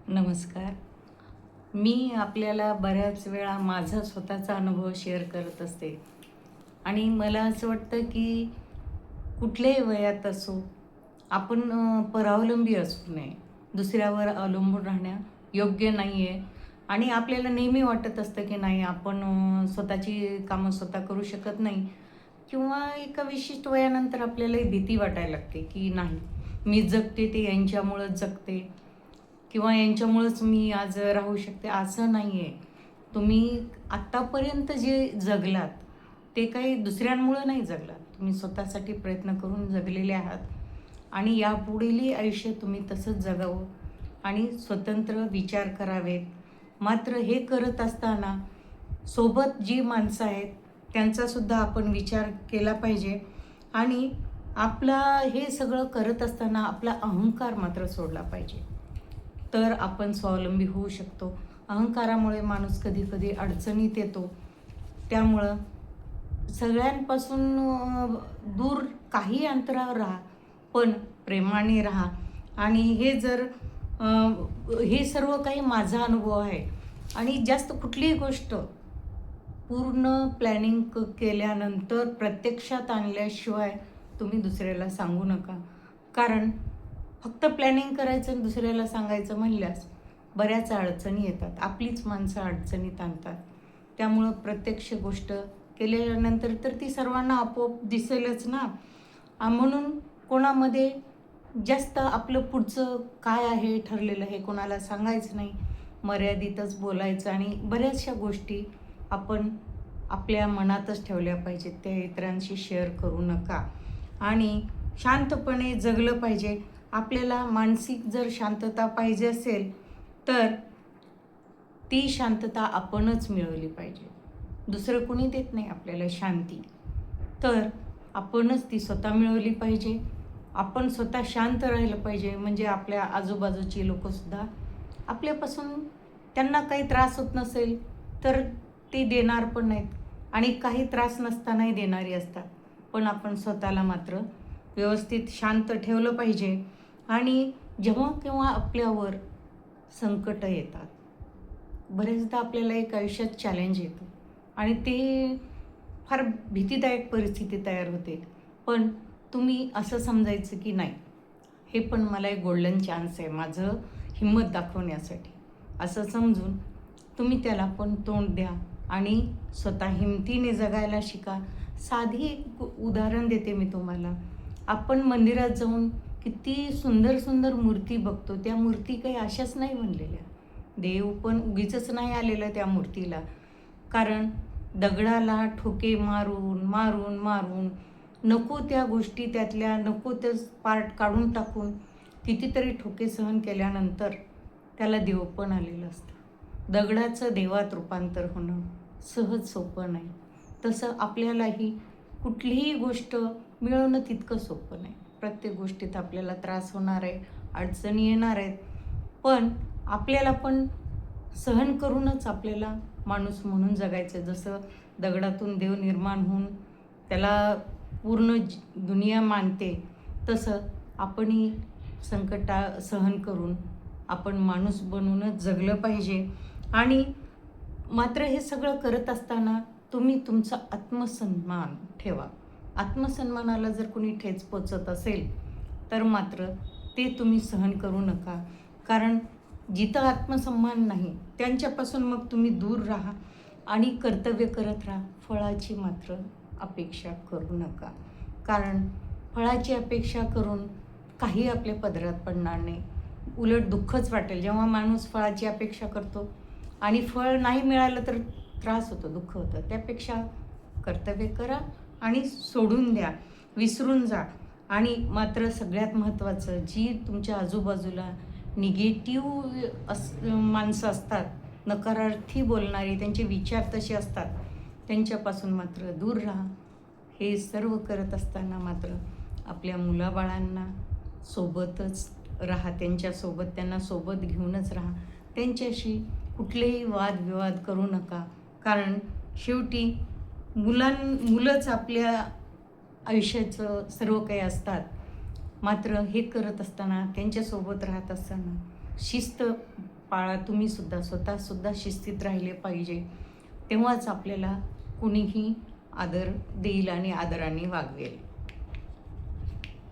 नमस्कार. मी आपल्याला बऱ्याच वेळा माझा स्वतःचा अनुभव शेअर करत असते आणि मला असं वाटतं की कुठल्याही वयात असो आपण परावलंबी असू नये. दुसऱ्यावर अवलंबून राहणं योग्य नाही आहे आणि आपल्याला नेहमी वाटत असतं की नाही आपण स्वतःची कामं स्वतः करू शकत नाही किंवा एका विशिष्ट वयानंतर आपल्याला भीती वाटायला लागते की नाही, मी जगते ते यांच्यामुळंच जगते किंवा यांच्यामुळंच मी आज राहू शकते, असं नाही आहे. तुम्ही आत्तापर्यंत जे जगलात, ते काही दुसऱ्यांमुळं नाही जगलात. तुम्ही स्वतःसाठी प्रयत्न करून जगलेले आहात आणि यापुढीलही आयुष्य तुम्ही तसंच जगावं आणि स्वतंत्र विचार करावेत. मात्र हे करत असताना सोबत जी माणसं आहेत, त्यांचासुद्धा आपण विचार केला पाहिजे आणि आपला हे सगळं करत असताना आपला अहंकार मात्र सोडला पाहिजे. तर आपण स्वावलंबी होऊ शकतो. अहंकारामुळे माणूस कधी-कधी अडचणीत येतो. त्यामुळं सगळ्यांपासून दूर काही अंतरावर राहा, पण प्रेमाने राहा आणि अ, हे सर्व काही माझा अनुभव आहे आणि जास्त कुठलीही गोष्ट पूर्ण प्लॅनिंग केल्यानंतर प्रत्यक्षात आणल्याशिवाय तुम्ही दुसऱ्याला सांगू नका. कारण फक्त प्लॅनिंग करायचं आणि दुसऱ्याला सांगायचं म्हणल्यास बऱ्याच अडचणी येतात. आपलीच माणसं अडचणीत आणतात. त्यामुळं प्रत्यक्ष गोष्ट केल्यानंतर तर ती सर्वांना आपोआप दिसेलच ना. म्हणून कोणामध्ये जास्त आपलं पुढचं काय आहे ठरलेलं हे कोणाला सांगायचं नाही. मर्यादितच बोलायचं आणि बऱ्याचशा गोष्टी आपण आपल्या मनातच ठेवल्या पाहिजेत. त्या इतरांशी शेअर करू नका आणि शांतपणे जगलं पाहिजे. आपल्याला मानसिक जर शांतता पाहिजे असेल, तर ती शांतता आपणच मिळवली पाहिजे. दुसरं कोणी देत नाही आपल्याला शांती. तर आपणच ती स्वतः मिळवली पाहिजे. आपण स्वतः शांत राहिलं पाहिजे, म्हणजे आपल्या आजूबाजूची लोकंसुद्धा आपल्यापासून त्यांना काही त्रास होत नसेल, तर ते देणार पण नाहीत आणि काही त्रास नसतानाही देणारी असतात. पण आपण स्वतःला मात्र व्यवस्थित शांत ठेवलं पाहिजे आणि जेव्हा केव्हा आपल्यावर संकटं येतात, बरेचदा आपल्याला एक आयुष्यात चॅलेंज येतं आणि ते फार भीतीदायक परिस्थिती तयार होते. पण तुम्ही असं समजायचं की नाही, हे पण मला एक गोल्डन चान्स आहे माझं हिंमत दाखवण्यासाठी. असं समजून तुम्ही त्याला पण तोंड द्या आणि स्वतः हिमतीने जगायला शिका. साधी एक उदाहरण देते मी तुम्हाला. आपण मंदिरात जाऊन किती सुंदर सुंदर मूर्ती बघतो. त्या मूर्ती काही अशाच नाही बनलेल्या. देव पण उगीचच नाही आलेला त्या मूर्तीला. कारण दगडाला ठोके मारून, मारून, मारून नको त्या गोष्टी त्यातल्या नको ते पार्ट काढून टाकून कितीतरी ठोके सहन केल्यानंतर त्याला देव पण आलेलं असतं. दगडाचं देवात रूपांतर होणं सहज सोपं नाही. तसं आपल्यालाही कुठलीही गोष्ट मिळवणं तितकं सोपं नाही. प्रत्येक गोष्टीत आपल्याला त्रास होणार आहे, अडचणी येणार आहेत. पण आपल्याला पण सहन करूनच आपल्याला माणूस म्हणून जगायचं. जसं दगडातून देव निर्माण होऊन त्याला पूर्ण दुनिया मानते, तसं आपणही सहन करून आपण माणूस बनूनच जगलं पाहिजे. आणि मात्र हे सगळं करत असताना तुम्ही तुमचा आत्मसन्मान ठेवा. आत्मसन्मानाला जर कोणी ठेच पोचत असेल, तर मात्र ते तुम्ही सहन करू नका. कारण जिथं आत्मसन्मान नाही, त्यांच्यापासून मग तुम्ही दूर राहा आणि कर्तव्य करत राहा. फळाची मात्र अपेक्षा करू नका. कारण फळाची अपेक्षा करून काही आपल्या पदरात पडणार नाही. उलट दुःखच वाटेल. जेव्हा माणूस फळाची अपेक्षा करतो आणि फळ नाही मिळालं तर त्रास होतो, दुःख होतं. त्यापेक्षा कर्तव्य करा आणि सोडून द्या, विसरून जा. आणि मात्र सगळ्यात महत्त्वाचं, जी तुमच्या आजूबाजूला निगेटिव्ह माणसं असतात, नकारार्थी बोलणारी, त्यांचे विचार तसे असतात, त्यांच्यापासून मात्र दूर राहा. हे सर्व करत असताना मात्र आपल्या मुलाबाळांना सोबतच राहा, त्यांच्यासोबत त्यांना सोबत घेऊनच राहा. त्यांच्याशी कुठलेही वादविवाद करू नका. कारण शेवटी मुलंच आपल्या आयुष्याचं सर्व काही असतात. मात्र हे करत असताना, त्यांच्यासोबत राहत असताना शिस्त पाळा. तुम्हीसुद्धा स्वतःसुद्धा शिस्तीत राहिले पाहिजे. तेव्हाच आपल्याला कुणीही आदर देईल आणि आदराने वागवेल.